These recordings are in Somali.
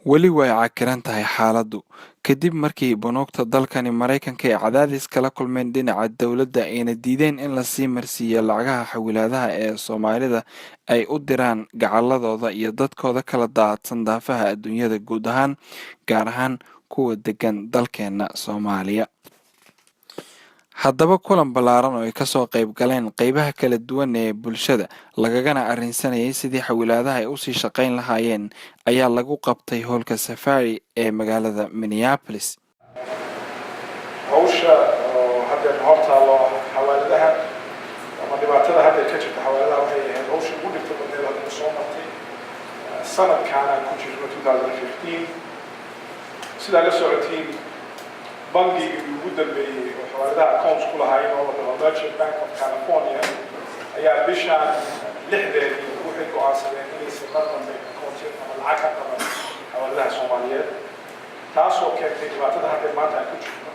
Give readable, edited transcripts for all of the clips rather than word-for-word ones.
weli way cakiran tahay xaaladdu kadib markii bunuugta dalkani Mareykanka ay cadaadis kala kulmeen dhinaca dowladda ayna diideen in la sii marsiiyo lacagaha xawilaadaha ee Soomaalida ay u diraan gacaladooda iyo dadkooda kala daadsan daafaha adduunyada guud ahaan gaar ahaan kuwa degan dalkeena Soomaaliya. haddaba kulan ballaaran oo ay ka soo qayb galeen qaybaha kala duwan ee bulshada lagagana arrinsanayay sidii xawilaadaha ay u sii shaqayn lahaayeen ayaa lagu qabtay hoolka Safari ee magaalada Minneapolis. hawsha oo hadda hortaalo xawaaladaha ama dhibaatada hadda ka jirta xawaaladaha waxay ahayd hawsha ugu dhibta badneed hadda soo martay sanadkaana ku jirno 2015 sidaa la socotiin bangigii ugu dambeeyey oo xawaaladaha accounts ku lahaayeen oo la Merchant Bank of California ayaa bishaan lixdeedii waxay go'aansadeen inay si qadambe accounts ama lacag ka qaban xawaaladaha Soomaaliyeed taasoo keentay dhibaatada hadda maanta ay ku jirto.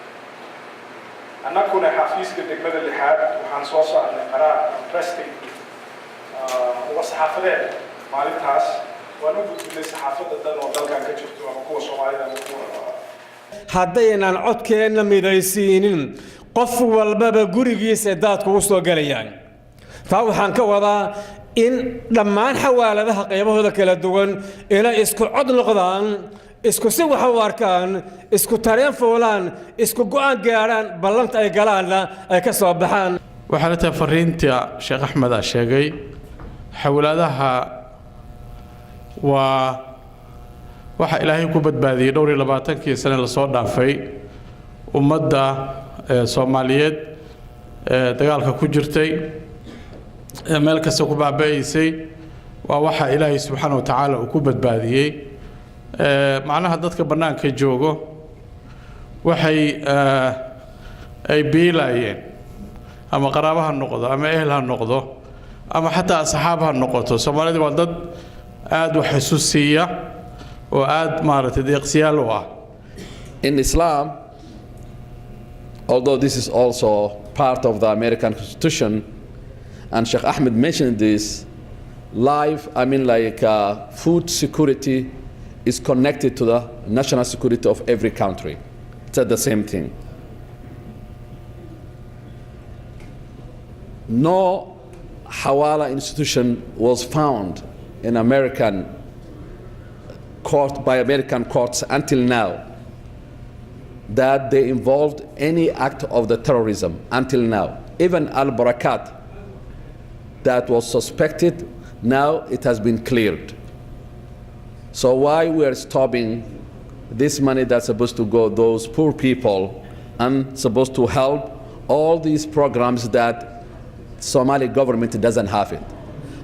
annaguna xafiiska degmada lixaad waxaan soo saarnay qaraar prestige uga saxaafadeed maalintaas waan u gudbinay saxaafadda dan oo dalkan ka jirto ama kuwa Soomaalida haddaynan codkeenna midaysiinin qof walbaba gurigiisa daadku u soo galayaan. taa waxaan ka wadaa in dhammaan xawaaladaha qaybahooda kala duwan inay isku cod noqdaan, isku si wax u arkaan, isku tareen foolaan, isku go'aan gaaraan, ballanta ay galaanna ay ka soo baxaan. waxaa la tahay fariinta Sheekh Axmed sheegay xawaaladaha waa waxa Ilaahay ku badbaadiyay dhowr iyo 20 sano la soo dhaafay ummadda Soomaaliyeed dagaalka ku jirtay meel kasta ku baabaysay waa waxa Ilaahay subxaanahu wa ta'ala uu ku badbaadiyay macnaha dadka banaanka joogo waxay ay biilayeen ama qaraabaha noqdo ama ehelha noqdo ama xataa asxaabha noqoto. Soomaalida waa dad aad wax xasuusiya In Islam, although this is also part of the American Constitution, and Sheikh Ahmed mentioned this, food security is connected to the national security of every country. It's the same thing. No Hawala institution was found in American by American courts until now that they involved any act of the terrorism until now. Even Al-Barakat that was suspected, now it has been cleared. So why we are stopping this money that's supposed to go those poor people and supposed to help all these programs that Somali government doesn't have it.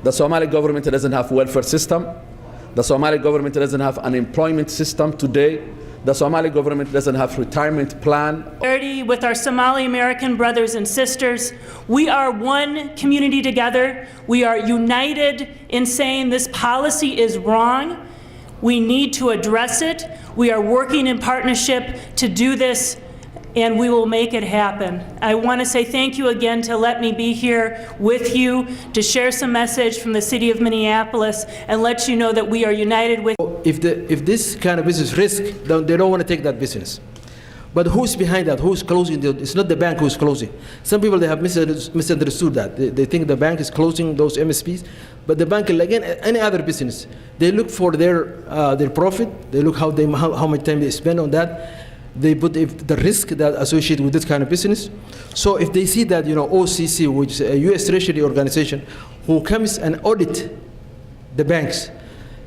The Somali government doesn't have welfare system. The Somali government doesn't have an employment system today. The Somali government doesn't have retirement plan. With our Somali American brothers and sisters, we are one community together. We are united in saying this policy is wrong. We need to address it. We are working in partnership to do this, and we will make it happen. I want to say thank you again to let me be here with you to share some message from the city of Minneapolis and let you know that we are united with. If this kind of business risk, they don't want to take that business. But who's behind that? Who's closing? It's not the bank who's closing. Some people, they have misunderstood that. They think the bank is closing those MSPs, but the bank, like any other business, they look for their profit. They look how much time they spend on that. They put the risk that associated with this kind of business. So if they see that, OCC, which is a U.S. Treasury organization, who comes and audit the banks,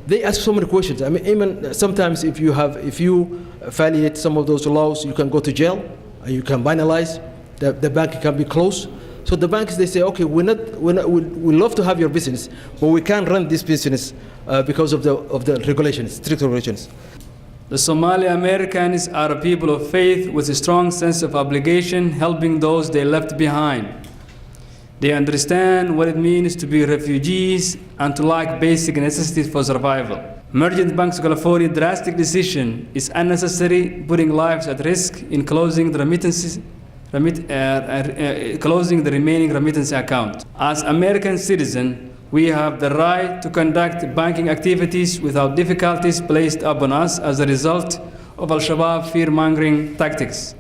they ask so many questions. I mean, even sometimes if you violate some of those laws, you can go to jail, you can penalize, the bank can be closed. So the banks, they say, okay, we love to have your business, but we can't run this business because of the regulations, strict regulations. The Somali Americans are a people of faith with a strong sense of obligation, helping those they left behind. They understand what it means to be refugees and to lack basic necessities for survival. Merchant Bank's California drastic decision is unnecessary, putting lives at risk in closing the remaining remittance account. As American citizens, We have the right to conduct banking activities without difficulties placed upon us as a result of Al-Shabaab fear-mongering tactics.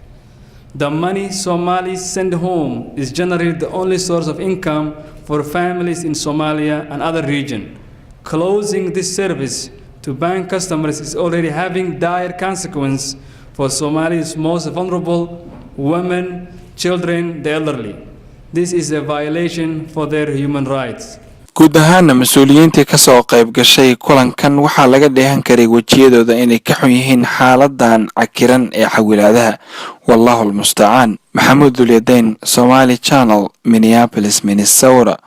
The money Somalis send home is generally the only source of income for families in Somalia and other regions. Closing this service to bank customers is already having dire consequences for Somalia's most vulnerable women, children, the elderly. This is a violation for their human rights. guud ahaana mas'uuliyiintii ka soo qayb gashay kulankan waxaa laga dheehan karay wajiyadooda inay ka xun yihiin xaaladan cakiran ee xawilaadaha. Wallahu almusta'aan. Maxamuud Dulyadayn, Somali Channel, Minneapolis, Minnesota.